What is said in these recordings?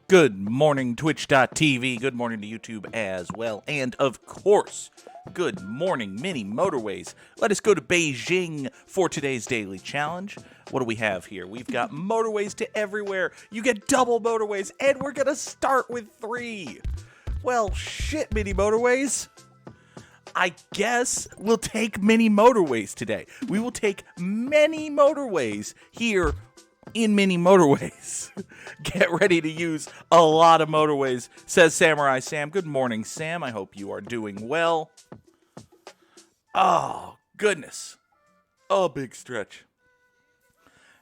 Good morning, Twitch.tv. Good morning to YouTube as well. And of course, good morning, Mini Motorways. Let us go to Beijing for today's daily challenge. What do we have here? We've got motorways to everywhere. You get double motorways, and we're going to start with 3. Well, shit, Mini Motorways. I guess we'll take Mini Motorways today. We will take many motorways here in Mini Motorways. Get ready to use a lot of motorways, says Samurai Sam. Good morning, Sam. I hope you are doing well. Oh, goodness. A big stretch.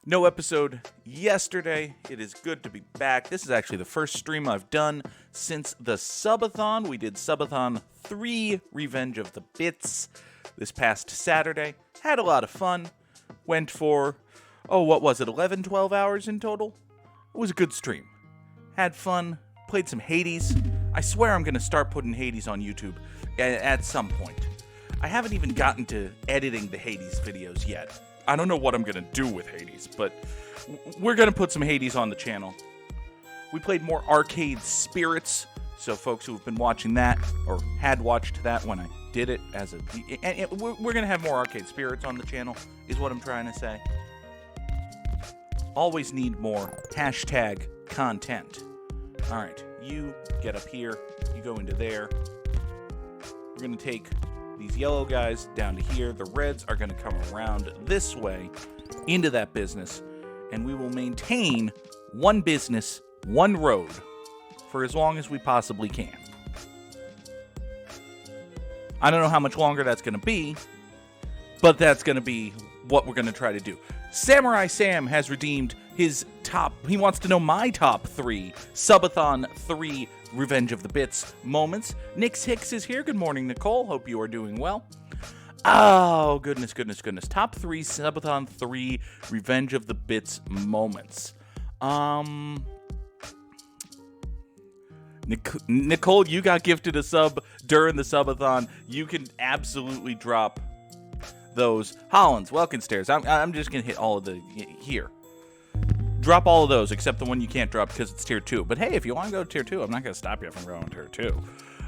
No episode yesterday. It is good to be back. This is actually the first stream I've done since the subathon. We did subathon 3, Revenge of the Bits, this past Saturday. Had a lot of fun. Went for, what was it, 11, 12 hours in total? It was a good stream. Had fun. Played some Hades. I swear I'm going to start putting Hades on YouTube at some point. I haven't even gotten to editing the Hades videos yet. I don't know what I'm going to do with Hades, but we're going to put some Hades on the channel. We played more Arcade Spirits, so folks who have been watching that, or had watched that when I did it as a... And we're going to have more Arcade Spirits on the channel, is what I'm trying to say. Always need more hashtag content. All right, you get up here, you go into there. We're going to take these yellow guys down to here. The reds are going to come around this way into that business, and we will maintain one business, one road for as long as we possibly can. I don't know how much longer that's going to be, but that's going to be what we're going to try to do. Samurai Sam has redeemed his top, he wants to know my top 3 Subathon 3 Revenge of the Bits moments. Nix Hicks is here. Good morning, Nicole. Hope you are doing well. Oh, goodness. Top 3 Subathon 3 Revenge of the Bits moments. Nicole, you got gifted a sub during the subathon. You can absolutely drop those. Hollins, welcome stairs. I'm just going to hit all of the here. Drop all of those except the one you can't drop because it's tier 2. But hey, if you want to go to tier 2, I'm not going to stop you from going to tier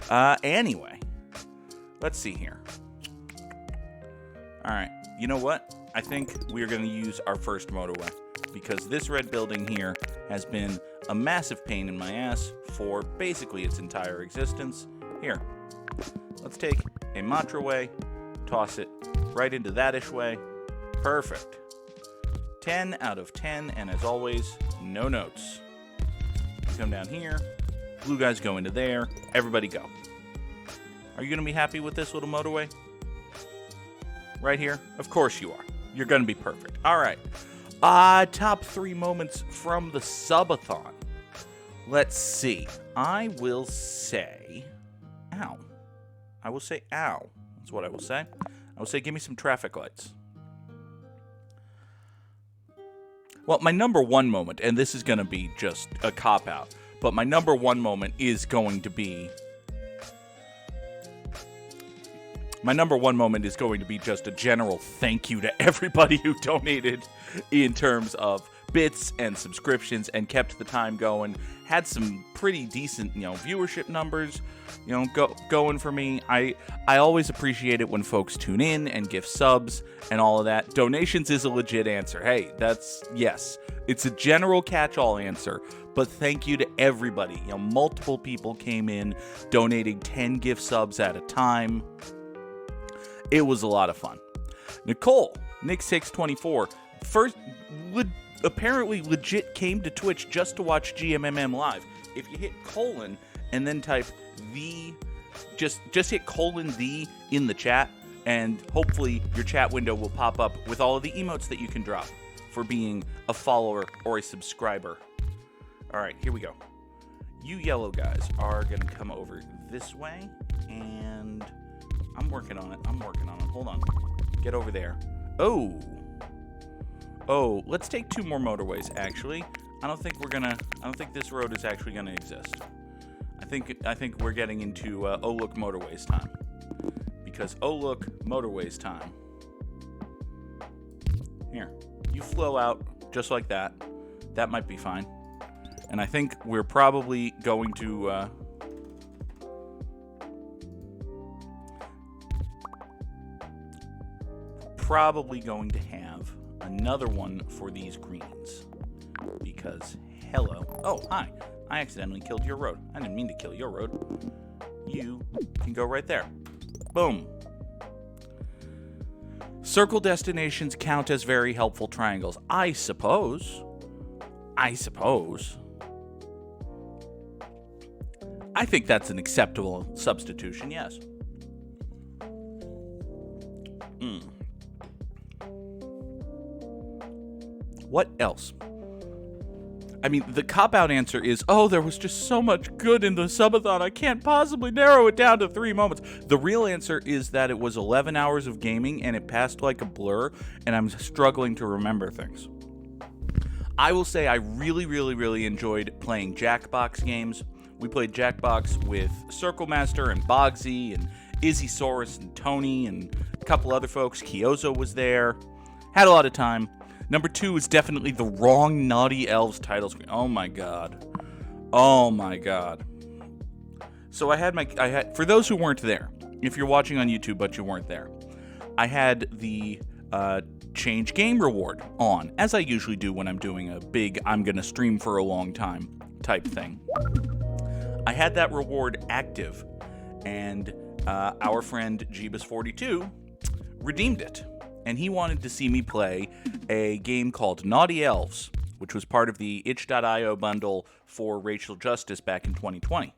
2. Anyway, let's see here. All right, you know what? I think we're going to use our first motorway because this red building here has been a massive pain in my ass for basically its entire existence. Here, let's take a motorway, toss it right into that-ish way. Perfect. 10 out of 10, and as always, no notes. Come down here. Blue guys go into there. Everybody go. Are you going to be happy with this little motorway? Right here? Of course you are. You're going to be perfect. All right. Top 3 moments from the subathon. Let's see. I will say... Ow. I will say ow. That's what I will say. I will say give me some traffic lights. Well, my number 1 moment, and this is going to be just a cop-out, but my number 1 moment is going to be... My number 1 moment is going to be just a general thank you to everybody who donated in terms of bits and subscriptions and kept the time going. Had some pretty decent, viewership numbers, going for me. I always appreciate it when folks tune in and give subs and all of that. Donations is a legit answer. Hey, yes, it's a general catch-all answer, but thank you to everybody. Multiple people came in donating 10 gift subs at a time. It was a lot of fun. Nicole, Nick624, first apparently legit came to Twitch just to watch GMMM live. If you hit colon and then type the, just hit colon the in the chat, and hopefully your chat window will pop up with all of the emotes that you can drop for being a follower or a subscriber. All right, here we go. You yellow guys are going to come over this way, and I'm working on it. Hold on. Get over there. Oh, let's take 2 more motorways, actually. I don't think this road is actually gonna exist. I think we're getting into oh look motorways time. Because oh look motorways time. Here. You flow out just like that. That might be fine. And I think we're probably going to... probably going to have another one for these greens. Because, hello. Oh, hi. I accidentally killed your road. I didn't mean to kill your road. You can go right there. Boom. Circle destinations count as very helpful triangles. I suppose. I think that's an acceptable substitution, yes. What else? I mean, the cop-out answer is, oh, there was just so much good in the subathon, I can't possibly narrow it down to 3 moments. The real answer is that it was 11 hours of gaming, and it passed like a blur, and I'm struggling to remember things. I will say I really enjoyed playing Jackbox games. We played Jackbox with Circle Master and Bogsy and Izzysaurus and Tony and a couple other folks. Kyozo was there. Had a lot of time. Number 2 is definitely the wrong Naughty Elves title screen. Oh my god. So I had for those who weren't there, if you're watching on YouTube but you weren't there, I had the change game reward on, as I usually do when I'm doing a big I'm gonna stream for a long time type thing. I had that reward active, and our friend Jeebus42 redeemed it. And he wanted to see me play a game called Naughty Elves, which was part of the itch.io bundle for Racial Justice back in 2020.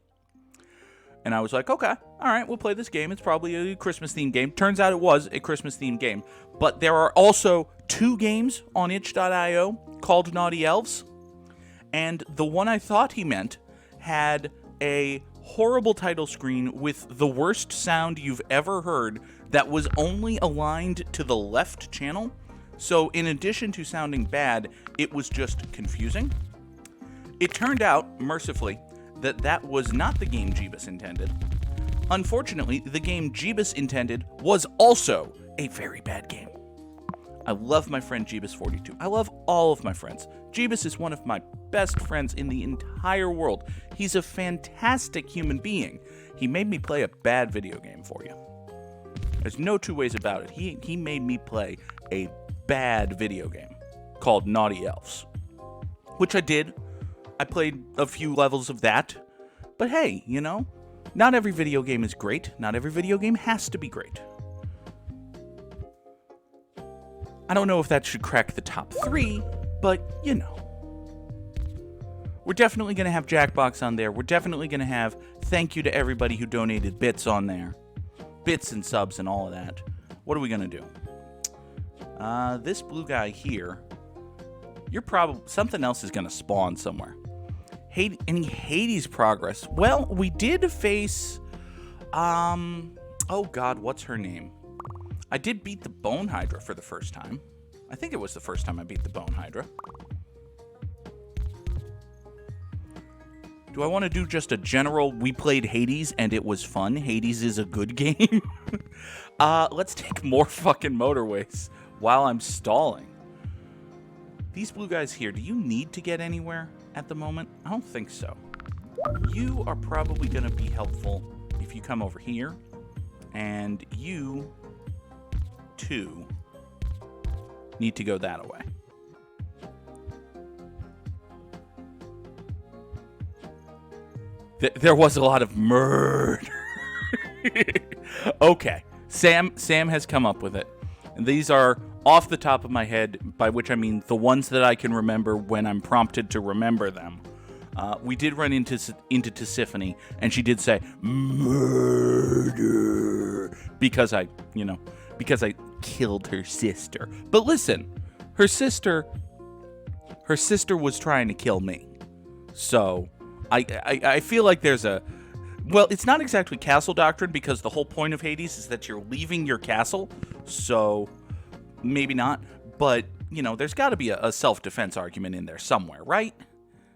And I was like, okay, all right, we'll play this game. It's probably a Christmas-themed game. Turns out it was a Christmas-themed game. But there are also 2 games on itch.io called Naughty Elves. And the one I thought he meant had a horrible title screen with the worst sound you've ever heard that was only aligned to the left channel. So in addition to sounding bad, it was just confusing. It turned out, mercifully, that was not the game Jeebus intended. Unfortunately, the game Jeebus intended was also a very bad game. I love my friend Jeebus42. I love all of my friends. Jeebus is one of my best friends in the entire world. He's a fantastic human being. He made me play a bad video game for you. There's no two ways about it. He made me play a bad video game called Naughty Elves, which I did. I played a few levels of that. But hey, you know, not every video game is great. Not every video game has to be great. I don't know if that should crack the top 3, but you know. We're definitely going to have Jackbox on there. We're definitely going to have thank you to everybody who donated bits on there. Bits and subs and all of that. What are we going to do? This blue guy here, you're probably... something else is going to spawn somewhere. Any Hades progress? Well, we did face... oh god, what's her name? I did beat the Bone Hydra for the first time. I think it was the first time I beat the Bone Hydra. Do I want to do just a general, we played Hades and it was fun? Hades is a good game? Let's take more fucking motorways while I'm stalling. These blue guys here, do you need to get anywhere at the moment? I don't think so. You are probably going to be helpful if you come over here. And you, too, need to go that way. There was a lot of murder. Okay, Sam has come up with it. And these are off the top of my head, by which I mean the ones that I can remember when I'm prompted to remember them. We did run into Tisiphone, and she did say, murder, because I killed her sister. But listen, her sister was trying to kill me. So... I feel like there's a... Well, it's not exactly castle doctrine, because the whole point of Hades is that you're leaving your castle, so maybe not. But, you know, there's got to be a self-defense argument in there somewhere, right?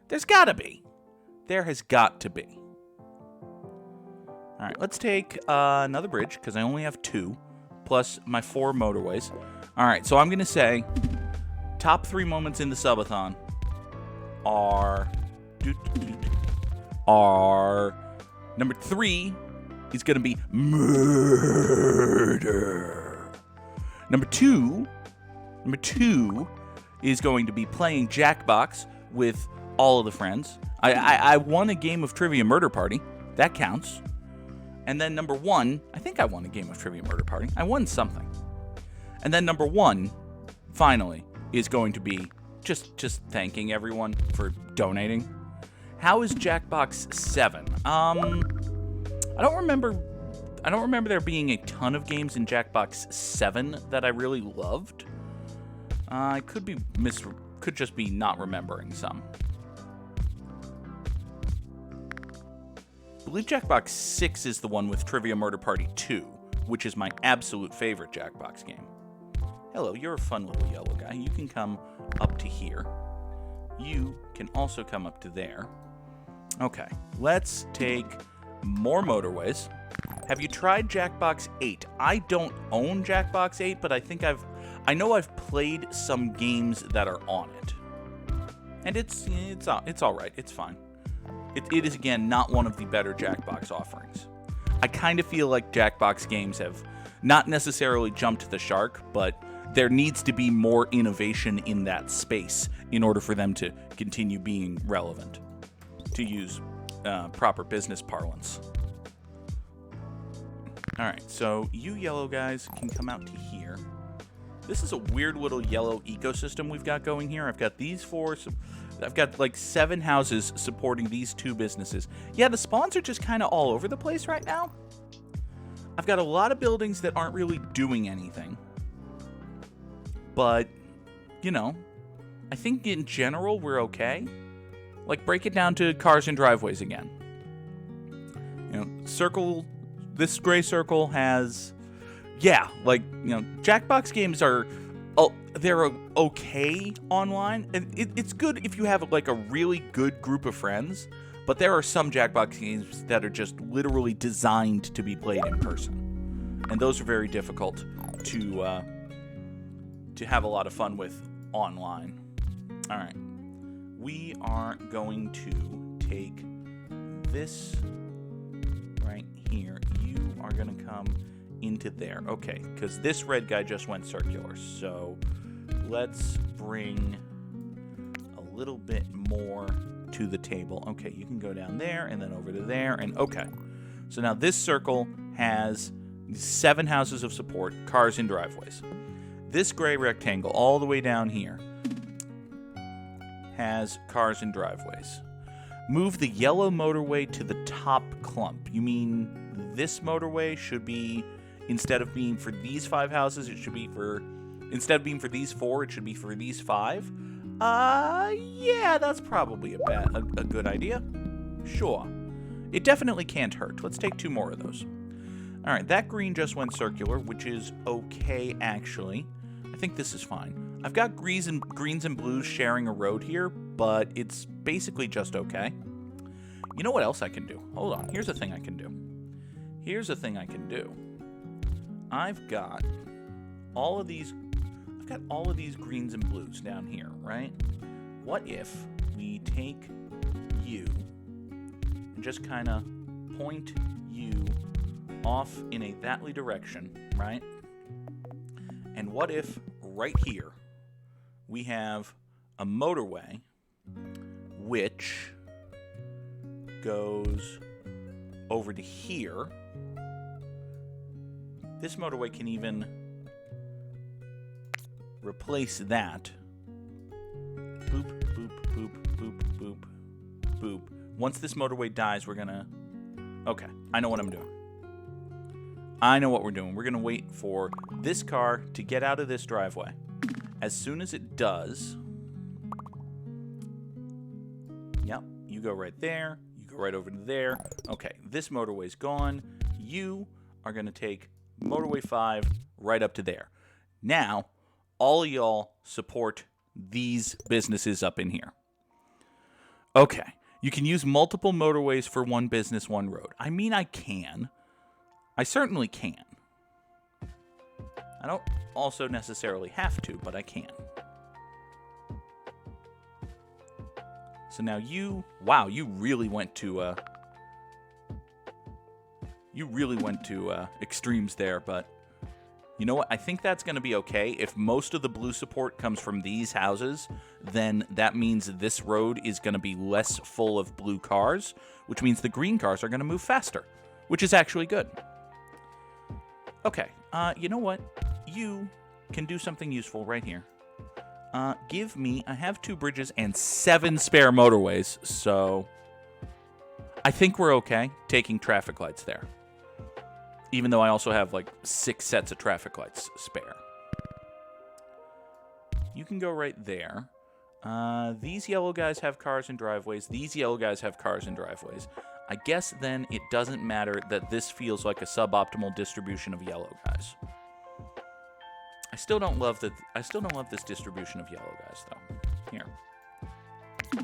There's got to be. There has got to be. All right, let's take another bridge, because I only have 2, plus my 4 motorways. All right, so I'm going to say top 3 moments in the subathon are... are number 3 is going to be murder. Number two is going to be playing Jackbox with all of the friends. I won a game of Trivia Murder Party. That counts. And then number 1, I think I won a game of Trivia Murder Party. I won something. And then number 1, finally, is going to be just thanking everyone for donating. How is Jackbox 7? I don't remember there being a ton of games in Jackbox 7 that I really loved. I could just be not remembering some. I believe Jackbox 6 is the one with Trivia Murder Party 2, which is my absolute favorite Jackbox game. Hello, you're a fun little yellow guy. You can come up to here. You can also come up to there. Okay, let's take more motorways. Have you tried Jackbox 8? I don't own Jackbox 8, but I know I've played some games that are on it. And it's all right. It's fine. It is, again, not one of the better Jackbox offerings. I kind of feel like Jackbox games have not necessarily jumped the shark, but there needs to be more innovation in that space in order for them to continue being relevant, to use proper business parlance. All right, so you yellow guys can come out to here. This is a weird little yellow ecosystem we've got going here. I've got these 4... I've got like 7 houses supporting these 2 businesses. Yeah, the spawns are just kind of all over the place right now. I've got a lot of buildings that aren't really doing anything. But, you know, I think in general we're okay. Like, break it down to cars and driveways again. You know, circle... This gray circle has... Yeah, like, you know, Jackbox games are... Oh, they're okay online, and it's good if you have like a really good group of friends, but there are some Jackbox games that are just literally designed to be played in person, and those are very difficult to have a lot of fun with online. All right, we are going to take this right here. You are going to come into there. Okay, because this red guy just went circular, so let's bring a little bit more to the table. Okay, you can go down there and then over to there, and okay. So now this circle has 7 houses of support, cars and driveways. This gray rectangle all the way down here has cars and driveways. Move the yellow motorway to the top clump. You mean this motorway should be, instead of being for these 5 houses, it should be for, instead of being for these 4, it should be for these 5? Yeah, that's probably a good idea. Sure. It definitely can't hurt. Let's take 2 more of those. All right, that green just went circular, which is okay, actually. I think this is fine. I've got greens and blues sharing a road here, but it's basically just okay. You know what else I can do? Hold on. Here's a thing I can do. I've got all of these greens and blues down here, right? What if we take you and just kind of point you off in a thatly direction, right? And what if right here we have a motorway which goes over to here. This motorway can even replace that. Boop, boop, boop, boop, boop, boop. Once this motorway dies, we're gonna... Okay, I know what I'm doing. I know what we're doing. We're gonna wait for this car to get out of this driveway. As soon as it does... Yep, you go right there. You go right over to there. Okay, this motorway's gone. You are gonna take motorway 5 right up to there. Now, all of y'all support these businesses up in here. Okay, you can use multiple motorways for one business, one road. I mean, I can. I certainly can. I don't also necessarily have to, but I can. So now wow, you really went to extremes there, but you know what? I think that's going to be okay. If most of the blue support comes from these houses, then that means this road is going to be less full of blue cars, which means the green cars are going to move faster, which is actually good. Okay, you know what? You can do something useful right here. I have 2 bridges and 7 spare motorways, so I think we're okay taking traffic lights there. Even though I also have like 6 sets of traffic lights spare. You can go right there. These yellow guys have cars and driveways. These yellow guys have cars and driveways. I guess then it doesn't matter that this feels like a suboptimal distribution of yellow guys. I still don't love this distribution of yellow guys though. Here.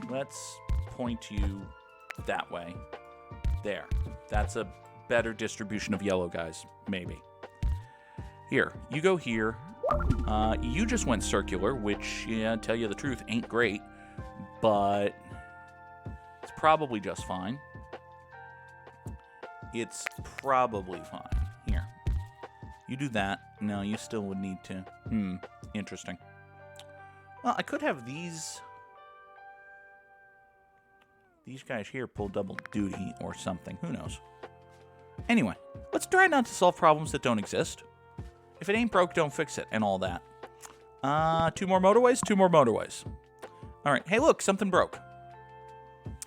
Let's point you that way. There. That's a better distribution of yellow guys, maybe. Here, you go here. You just went circular, which, yeah, tell you the truth, ain't great, but it's probably just fine. It's probably fine. Here. You do that. No, you still would need to. Interesting. Well, I could have these guys here pull double duty or something. Who knows? Anyway, let's try not to solve problems that don't exist. If it ain't broke, don't fix it, and all that. 2 more motorways? 2 more motorways. All right. Hey, look, something broke.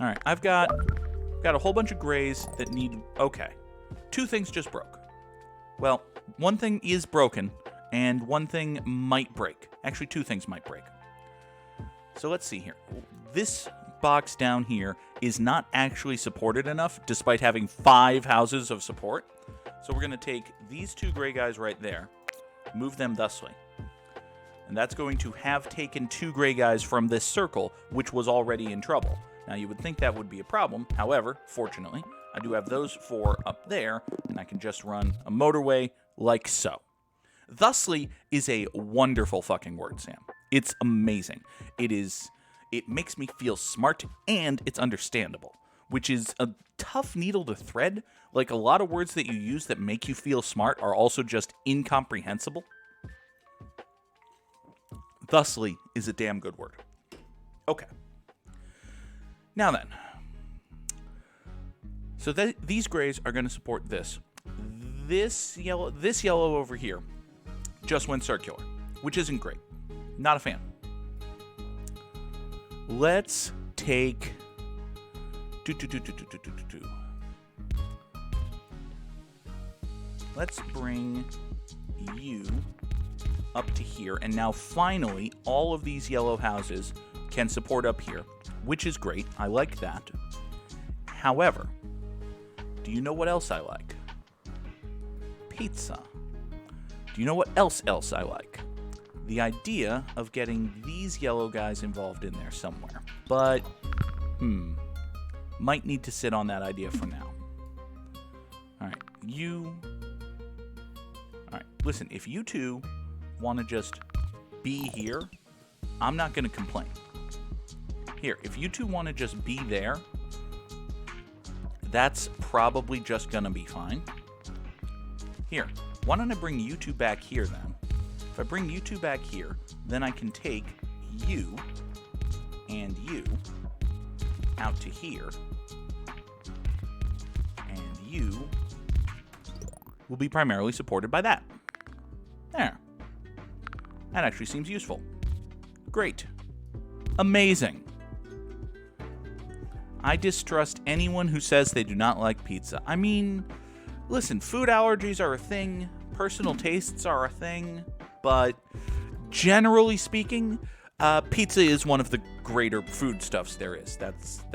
All right, I've got a whole bunch of grays that need... Okay. 2 things just broke. Well, 1 thing is broken, and 1 thing might break. Actually, 2 things might break. So let's see here. This box down here is not actually supported enough, despite having 5 houses of support. So we're going to take these 2 gray guys right there, move them thusly. And that's going to have taken 2 gray guys from this circle, which was already in trouble. Now, you would think that would be a problem. However, fortunately, I do have those 4 up there, and I can just run a motorway like so. Thusly is a wonderful fucking word, Sam. It's amazing. It makes me feel smart, and it's understandable, which is a tough needle to thread. Like, a lot of words that you use that make you feel smart are also just incomprehensible. Thusly is a damn good word. Okay. Now then. So these grays are going to support this. This yellow over here just went circular, which isn't great. Not a fan. Let's take... Let's bring you up to here. And now finally, all of these yellow houses can support up here, which is great. I like that. However, do you know what else I like? Pizza. Do you know what else I like? The idea of getting these yellow guys involved in there somewhere. But, might need to sit on that idea for now. Alright, Alright, listen, if you 2 want to just be here, I'm not going to complain. Here, if you 2 want to just be there, that's probably just going to be fine. Here, why don't I bring you 2 back here then? If I bring you 2 back here, then I can take you and you out to here, and you will be primarily supported by that. There. That actually seems useful. Great. Amazing. I distrust anyone who says they do not like pizza. I mean, listen, food allergies are a thing, personal tastes are a thing, but generally speaking, pizza is one of the greater foodstuffs there is.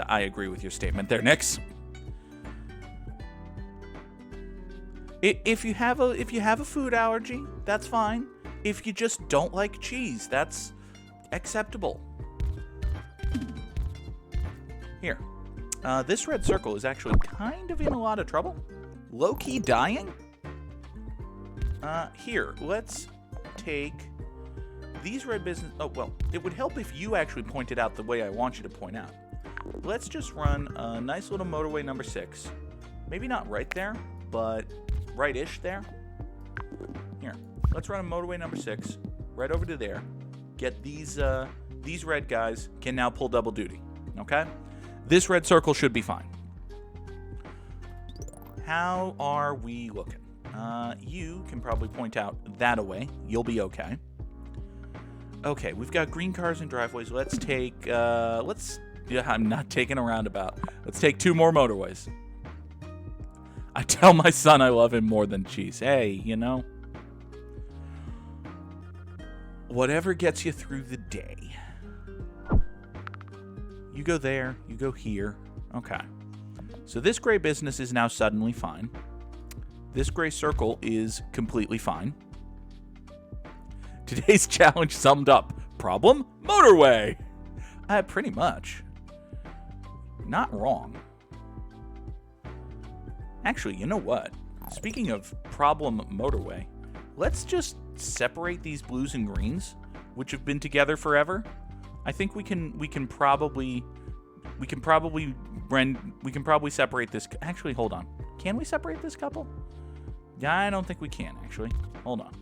I agree with your statement there, Nix. If you have a food allergy, that's fine. If you just don't like cheese, that's acceptable. Here. This red circle is actually kind of in a lot of trouble. Low-key dying? Here, let's take these red business... Oh, well, it would help if you actually pointed out the way I want you to point out. let's just run a nice little motorway number 6. Maybe not right there, but right-ish there. Here, let's run a motorway number 6 right over to there. Get these red guys can now pull double duty, okay? This red circle should be fine. How are we looking? You can probably point out that away. You'll be okay. Okay, we've got green cars and driveways. Let's take, yeah, I'm not taking a roundabout. Let's take 2 more motorways. I tell my son I love him more than cheese. Hey, you know. Whatever gets you through the day. You go there, you go here. Okay. So this gray business is now suddenly fine. This gray circle is completely fine. Today's challenge summed up. Problem? Motorway! Pretty much. Not wrong. Actually, you know what? Speaking of problem motorway, let's just separate these blues and greens, which have been together forever. I think we can probably separate this. Actually, hold on. Can we separate this couple? Yeah, I don't think we can, actually. Hold on.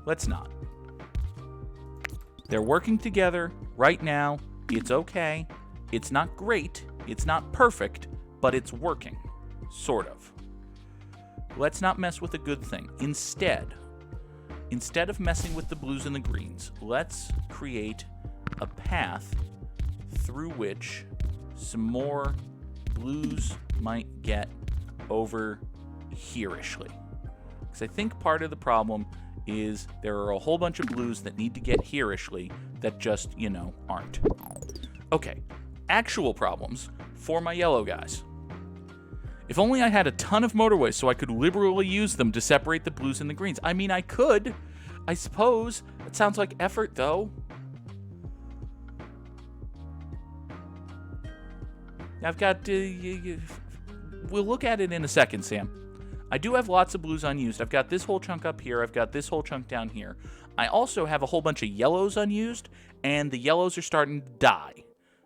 Let's not. They're working together right now. It's okay. It's not great. It's not perfect, but it's working. Sort of. Let's not mess with a good thing. Instead of messing with the blues and the greens, let's create a path through which some more blues might get over here-ishly. Because I think part of the problem is there are a whole bunch of blues that need to get here-ishly that just, you know, aren't. Okay, actual problems for my yellow guys. If only I had a ton of motorways so I could liberally use them to separate the blues and the greens. I mean, I could, I suppose. It sounds like effort, though. I've got, we'll look at it in a second, Sam. I do have lots of blues unused. I've got this whole chunk up here. I've got this whole chunk down here. I also have a whole bunch of yellows unused, and the yellows are starting to die.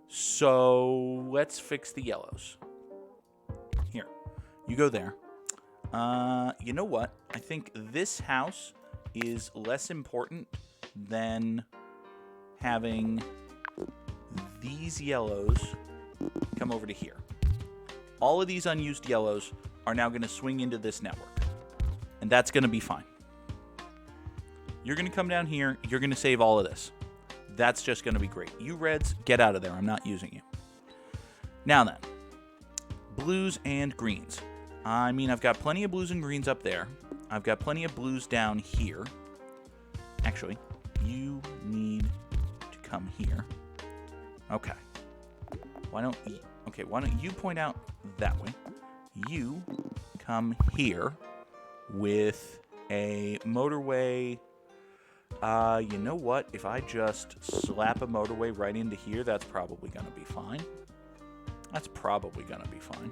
So let's fix the yellows. Here, you go there. You know what? I think this house is less important than having these yellows come over to here. All of these unused yellows are now going to swing into this network, and that's going to be fine. You're going to come down here. You're going to save all of this. That's just going to be great. You reds, get out of there. I'm not using you. Now then, blues and greens. I mean, I've got plenty of blues and greens up there. I've got plenty of blues down here. Actually, you need to come here. Okay. Why don't you point out that way? You come here with a motorway. You know what? If I just slap a motorway right into here, that's probably going to be fine. That's probably going to be fine.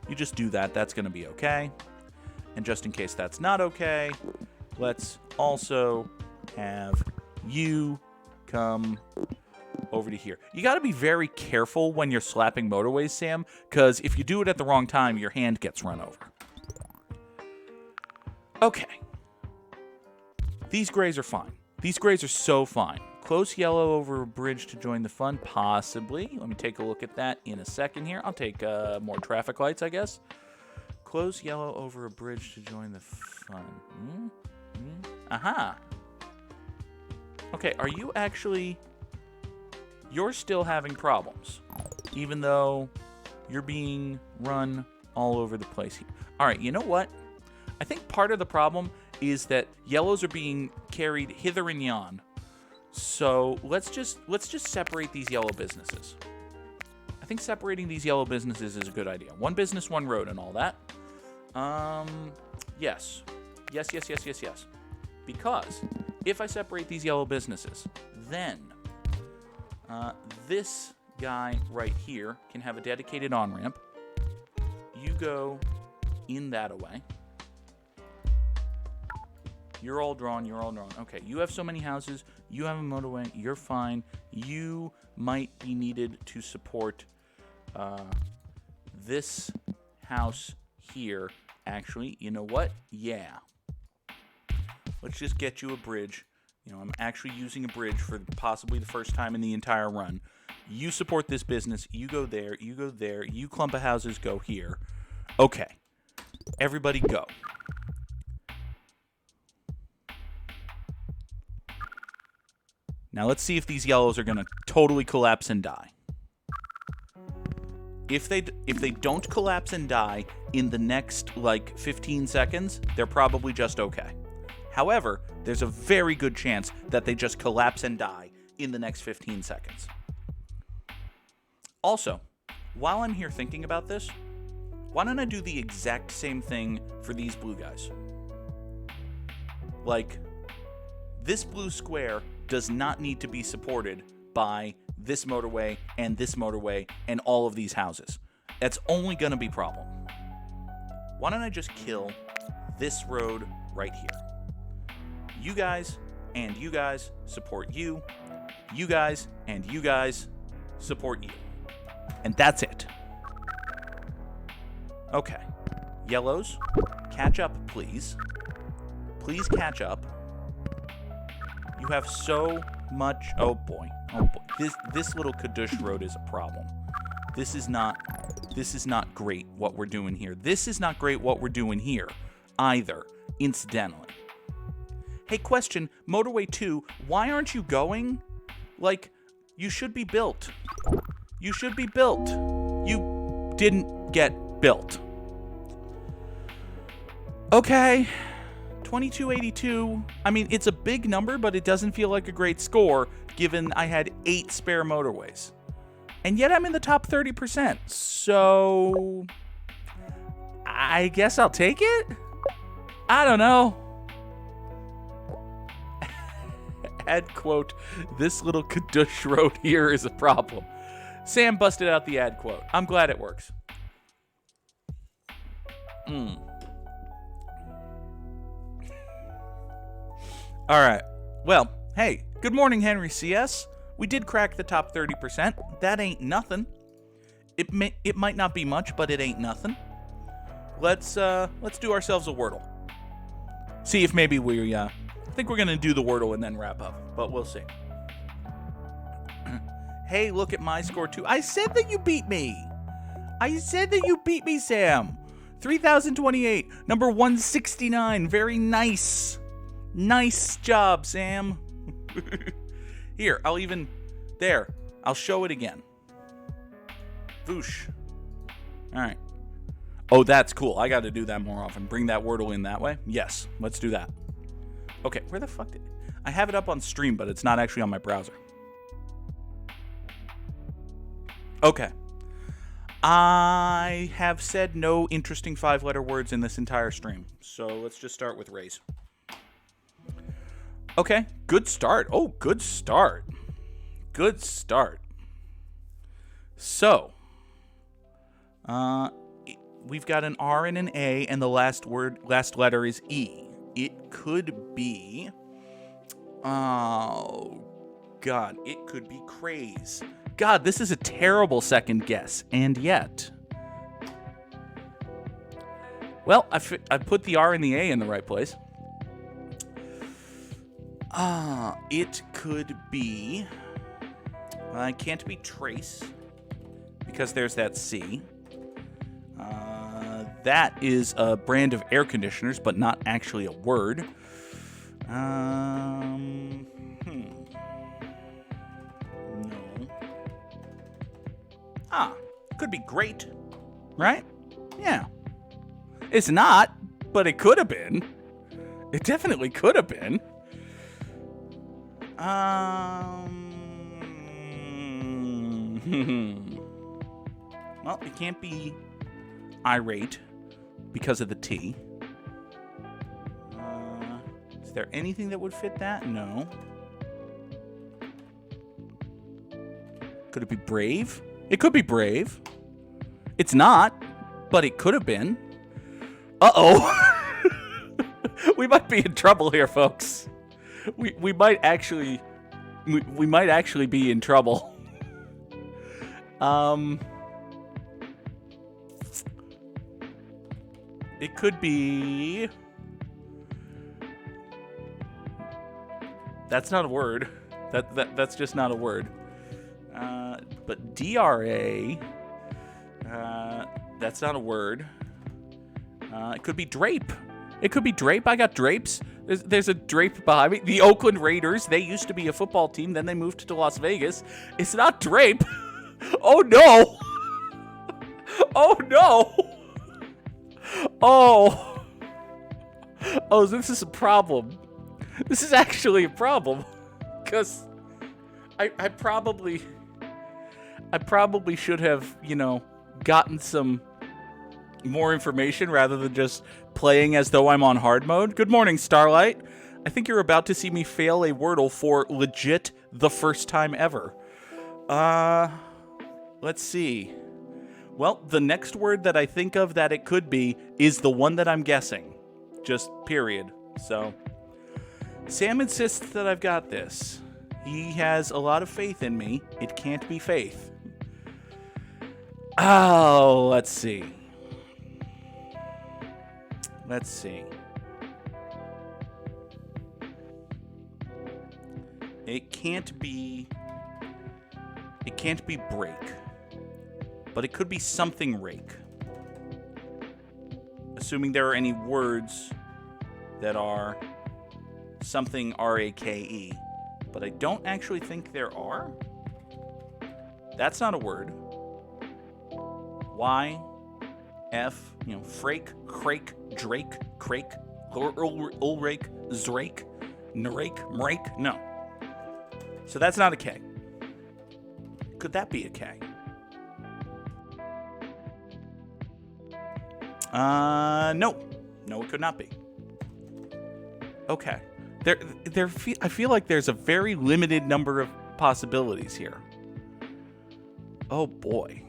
You just do that. That's going to be okay. And just in case that's not okay, let's also have you come over to here. You got to be very careful when you're slapping motorways, Sam, because if you do it at the wrong time, your hand gets run over. Okay. These grays are fine. These grays are so fine. Close yellow over a bridge to join the fun, possibly. Let me take a look at that in a second here. I'll take more traffic lights, I guess. Close yellow over a bridge to join the fun. Aha. Okay, are you actually... You're still having problems, even though you're being run all over the place here. All right, you know what? I think part of the problem is that yellows are being carried hither and yon. So let's just separate these yellow businesses. I think separating these yellow businesses is a good idea. One business, one road, and all that. Yes. Yes. Because if I separate these yellow businesses, then this guy right here can have a dedicated on-ramp. You go in that away. You're all drawn. You're all drawn. Okay, you have so many houses. You have a motorway. You're fine. You might be needed to support this house here. Actually, you know what? Yeah. Let's just get you a bridge. You know, I'm actually using a bridge for possibly the first time in the entire run. You support this business. You go there. You go there. You clump of houses go here. Okay. Everybody go. Now let's see if these yellows are going to totally collapse and die. If they don't collapse and die in the next, like, 15 seconds, they're probably just okay. However, there's a very good chance that they just collapse and die in the next 15 seconds. Also, while I'm here thinking about this, why don't I do the exact same thing for these blue guys? Like, this blue square does not need to be supported by this motorway and all of these houses. That's only going to be a problem. Why don't I just kill this road right here? You guys and you guys support you. You guys and you guys support you. And that's it. Okay. Yellows, catch up, please. Please catch up. You have so much... Oh, boy. Oh, boy. This little Kadush road is a problem. This is not great what we're doing here. This is not great what we're doing here either, incidentally. Hey, question, Motorway 2, why aren't you going? Like, you should be built. You should be built. You didn't get built. Okay. 2282. I mean, it's a big number, but it doesn't feel like a great score, given I had 8 spare motorways. And yet I'm in the top 30%. So... I guess I'll take it? I don't know. Ad quote, this little Kadush road here is a problem. Sam busted out the ad quote. I'm glad it works. All right. Well, hey, good morning, Henry CS. We did crack the top 30%. That ain't nothing. It might not be much, but it ain't nothing. Let's do ourselves a Wordle. See if maybe we I think we're gonna do the Wordle and then wrap up, but we'll see. Hey, look at my score too. I said that you beat me. I said that you beat me, Sam. 3028, number 169. Very nice. Nice job, Sam. Here, I'll show it again. Voosh. All right. Oh, that's cool. I got to do that more often. Bring that Wordle in that way. Yes, let's do that. Okay, where the fuck did... I have it up on stream, but it's not actually on my browser. Okay. I have said no interesting 5-letter words in this entire stream, so let's just start with raise. Okay, good start. Oh, good start. Good start. So, we've got an R and an A, and the last letter is E. It could be... Oh, God. It could be craze. God, this is a terrible second guess. And yet... Well, I put the R and the A in the right place. It could be... it can't be trace, because there's that C. That is a brand of air conditioners, but not actually a word. No. Could be great, right? Yeah. It's not, but it could have been. It definitely could have been. Well, it can't be irate because of the T. Is there anything that would fit that? No. Could it be brave? It could be brave. It's not, but it could have been. Uh-oh. We might be in trouble here, folks. We might actually be in trouble. It could be. That's not a word. That's just not a word. But DRA. That's not a word. It could be drape. It could be drape. I got drapes. There's a drape behind me. The Oakland Raiders. They used to be a football team. Then they moved to Las Vegas. It's not drape. Oh no. Oh no. Oh. Oh, this is a problem. This is actually a problem. Because I probably should have, gotten some more information rather than just playing as though I'm on hard mode. Good morning, Starlight. I think you're about to see me fail a Wordle for legit the first time ever. Let's see. Well, the next word that I think of that it could be is the one that I'm guessing. Just period. So, Sam insists that I've got this. He has a lot of faith in me. It can't be faith. Oh, let's see. Let's see. It can't be break. But it could be something rake. Assuming there are any words that are something RAKE. But I don't actually think there are. That's not a word. Y, F, frake, crake, drake, crake, ulrake, zrake, narake, mrake. No. So that's not a K. Could that be a K? No. No, it could not be. Okay. I feel like there's a very limited number of possibilities here. Oh boy.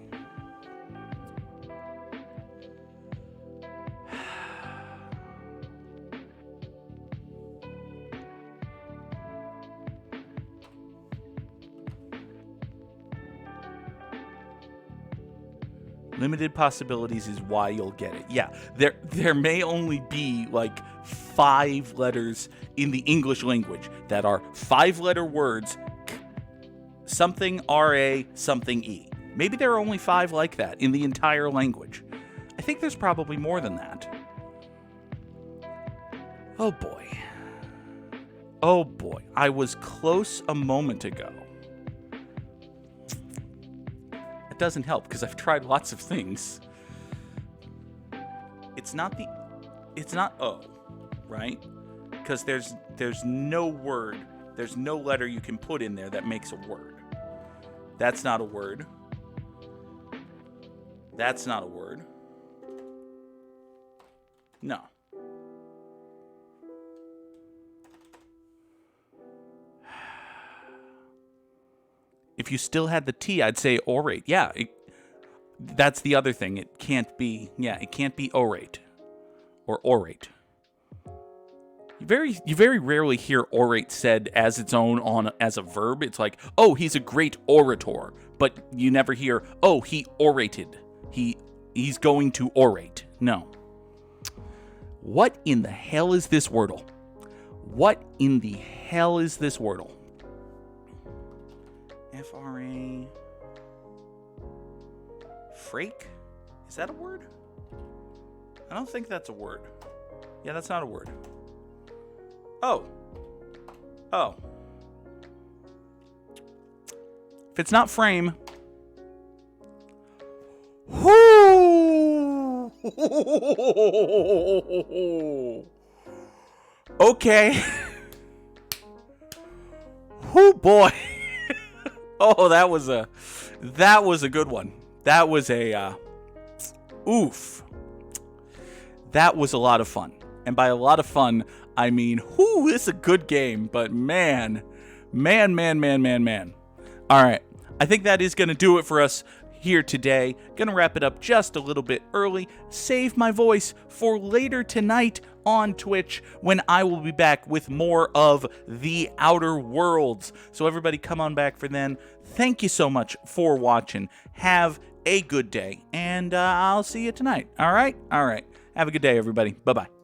Limited possibilities is why you'll get it. Yeah, there may only be like 5 letters in the English language that are 5-letter words, something RA, something E. Maybe there are only 5 like that in the entire language. I think there's probably more than that. Oh boy. Oh boy. I was close a moment ago. It doesn't help because I've tried lots of things. It's not O, right? Because there's no word, there's no letter you can put in there that makes a word. That's not a word. That's not a word. No. If you still had the T, I'd say orate. Yeah, that's the other thing. It can't be orate or orate. You very rarely hear orate said as its own as a verb. It's like, oh, he's a great orator, but you never hear, oh, he orated. He's going to orate. No. What in the hell is this Wordle? What in the hell is this Wordle? FRA. Frake? Is that a word? I don't think that's a word. Yeah, that's not a word. Oh. If it's not frame. Whoo! Okay. Whoo, boy. Oh, that was a good one. That was oof. That was a lot of fun. And by a lot of fun, I mean, this is a good game, but man. All right. I think that is going to do it for us here today. Gonna wrap it up just a little bit early. Save my voice for later tonight on Twitch when I will be back with more of The Outer Worlds. So everybody come on back for then. Thank you so much for watching. Have a good day, and I'll see you tonight. All right? All right. Have a good day, everybody. Bye-bye.